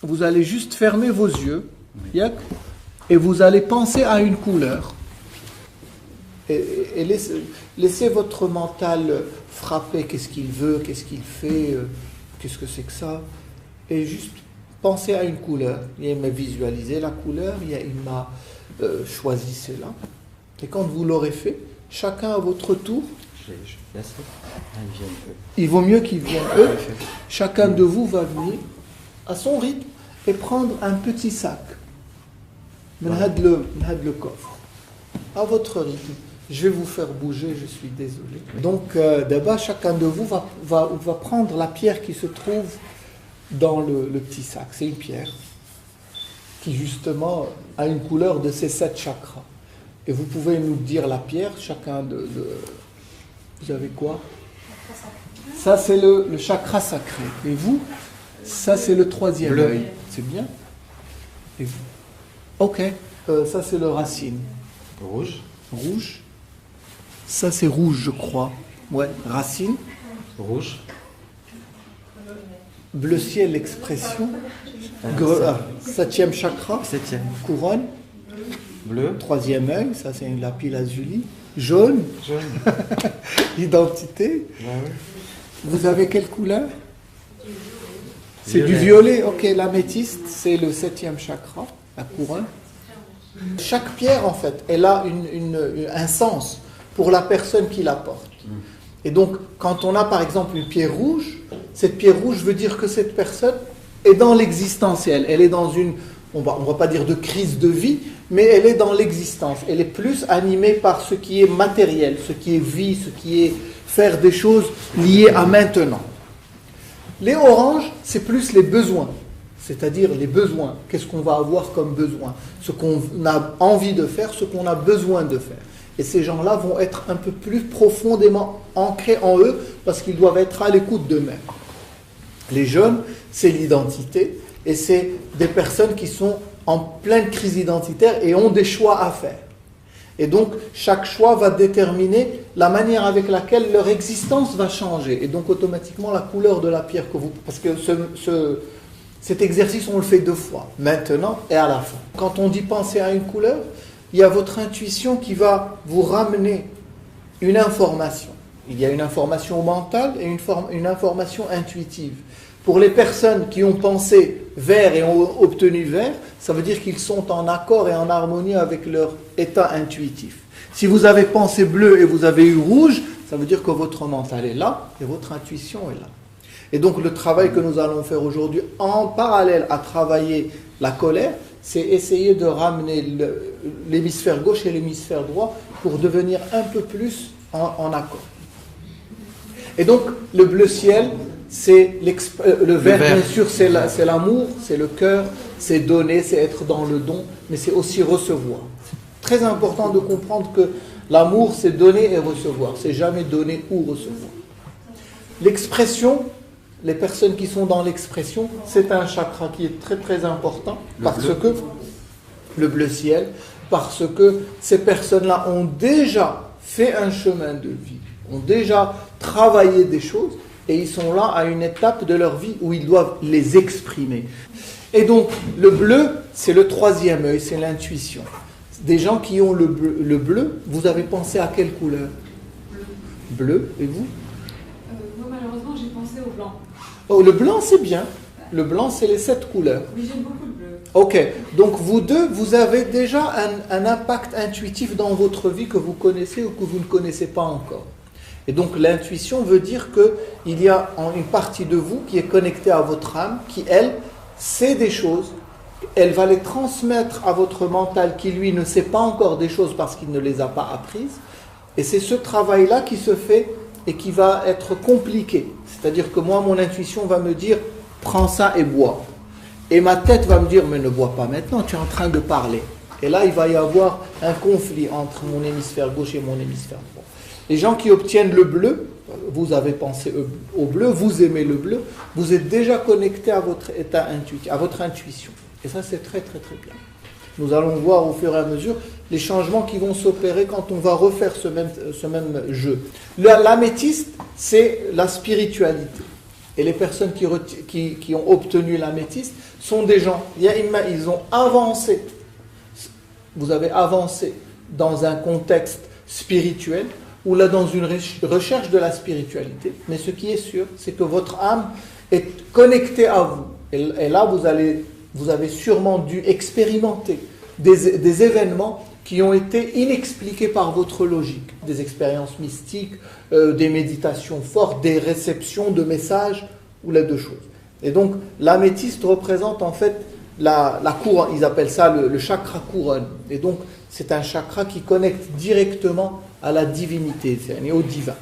vous allez juste fermer vos yeux, et vous allez penser à une couleur. Et laissez votre mental frapper, qu'est-ce qu'il veut, qu'est-ce qu'il fait, qu'est-ce que c'est que ça. Et juste pensez à une couleur. Il m'a visualisé la couleur, il m'a choisi celle-là. Et quand vous l'aurez fait, chacun à votre tour, il vaut mieux qu'ils viennent eux. Chacun de vous va venir à son rythme et prendre un petit sac. Le coffre. À votre rythme. Je vais vous faire bouger, je suis désolé. Donc, d'abord, chacun de vous va prendre la pierre qui se trouve dans le petit sac. C'est une pierre qui, justement, a une couleur de ces 7 chakras. Et vous pouvez nous dire la pierre, chacun de vous avez quoi? Ça, c'est le chakra sacré. Et vous, ça, c'est le 3e œil. C'est bien? Et vous? Ok. Ça, c'est le racine. Rouge. Rouge. Ça, c'est rouge, je crois. Ouais, racine. Rouge. Bleu ciel, l'expression. 7e chakra. 7e. Couronne. Bleu. 3e œil, ça, c'est une lapis lazuli. Jaune. Jaune. Identité. Ouais. Vous avez quelle couleur? C'est du violet. Ok, l'améthyste, c'est le 7e chakra, la couronne. Chaque pierre, en fait, elle a un sens pour la personne qui la porte. Et donc, quand on a, par exemple, une pierre rouge, cette pierre rouge veut dire que cette personne est dans l'existentiel. Elle est dans une, on va pas dire de crise de vie, mais elle est dans l'existence. Elle est plus animée par ce qui est matériel, ce qui est vie, ce qui est faire des choses liées à maintenant. Les oranges, c'est plus les besoins. C'est-à-dire les besoins. Qu'est-ce qu'on va avoir comme besoin? Ce qu'on a envie de faire, ce qu'on a besoin de faire. Et ces gens-là vont être un peu plus profondément ancrés en eux parce qu'ils doivent être à l'écoute d'eux-mêmes. Les jeunes, c'est l'identité et c'est des personnes qui sont en pleine crise identitaire et ont des choix à faire. Et donc, chaque choix va déterminer la manière avec laquelle leur existence va changer. Et donc, automatiquement, la couleur de la pierre que vous... Parce que cet exercice, on le fait 2 fois, maintenant et à la fin. Quand on dit penser à une couleur, il y a votre intuition qui va vous ramener une information. Il y a une information mentale et une information intuitive. Pour les personnes qui ont pensé vert et ont obtenu vert, ça veut dire qu'ils sont en accord et en harmonie avec leur état intuitif. Si vous avez pensé bleu et vous avez eu rouge, ça veut dire que votre mental est là et votre intuition est là. Et donc le travail que nous allons faire aujourd'hui, en parallèle à travailler la colère, c'est essayer de ramener l'hémisphère gauche et l'hémisphère droit pour devenir un peu plus en accord. Et donc le bleu ciel, c'est le vert, bien sûr, c'est l'amour, c'est le cœur, c'est donner, c'est être dans le don, mais c'est aussi recevoir. Très important de comprendre que l'amour, c'est donner et recevoir, c'est jamais donner ou recevoir. L'expression, les personnes qui sont dans l'expression, c'est un chakra qui est très très important le bleu ciel, parce que ces personnes-là ont déjà fait un chemin de vie, ont déjà travaillé des choses et ils sont là à une étape de leur vie où ils doivent les exprimer. Et donc le bleu, c'est le 3e œil, c'est l'intuition. Des gens qui ont le bleu, vous avez pensé à quelle couleur? Bleu, et vous? Moi malheureusement j'ai pensé au blanc. Oh, le blanc c'est bien. Le blanc c'est les 7 couleurs. Oui, j'aime beaucoup le bleu. Ok, donc vous deux, vous avez déjà un impact intuitif dans votre vie que vous connaissez ou que vous ne connaissez pas encore. Et donc l'intuition veut dire qu'il y a une partie de vous qui est connectée à votre âme, qui elle sait des choses, elle va les transmettre à votre mental qui lui ne sait pas encore des choses parce qu'il ne les a pas apprises. Et c'est ce travail-là qui se fait et qui va être compliqué. C'est-à-dire que moi, mon intuition va me dire « prends ça et bois ». Et ma tête va me dire « mais ne bois pas maintenant, tu es en train de parler ». Et là, il va y avoir un conflit entre mon hémisphère gauche et mon hémisphère droit. Les gens qui obtiennent le bleu, vous avez pensé au bleu, vous aimez le bleu, vous êtes déjà connecté à votre état intuitif, à votre intuition. Et ça, c'est très très très bien. Nous allons voir au fur et à mesure les changements qui vont s'opérer quand on va refaire ce même jeu. L'améthyste, c'est la spiritualité. Et les personnes qui ont obtenu l'améthyste sont des gens, ils ont avancé. Vous avez avancé dans un contexte spirituel ou là dans une recherche de la spiritualité. Mais ce qui est sûr, c'est que votre âme est connectée à vous. Et là, vous avez sûrement dû expérimenter des événements qui ont été inexpliqués par votre logique. Des expériences mystiques, des méditations fortes, des réceptions de messages, ou les deux choses. Et donc, l'améthyste représente en fait la couronne. Ils appellent ça le chakra couronne. Et donc, c'est un chakra qui connecte directement à la divinité, c'est-à-dire au divin.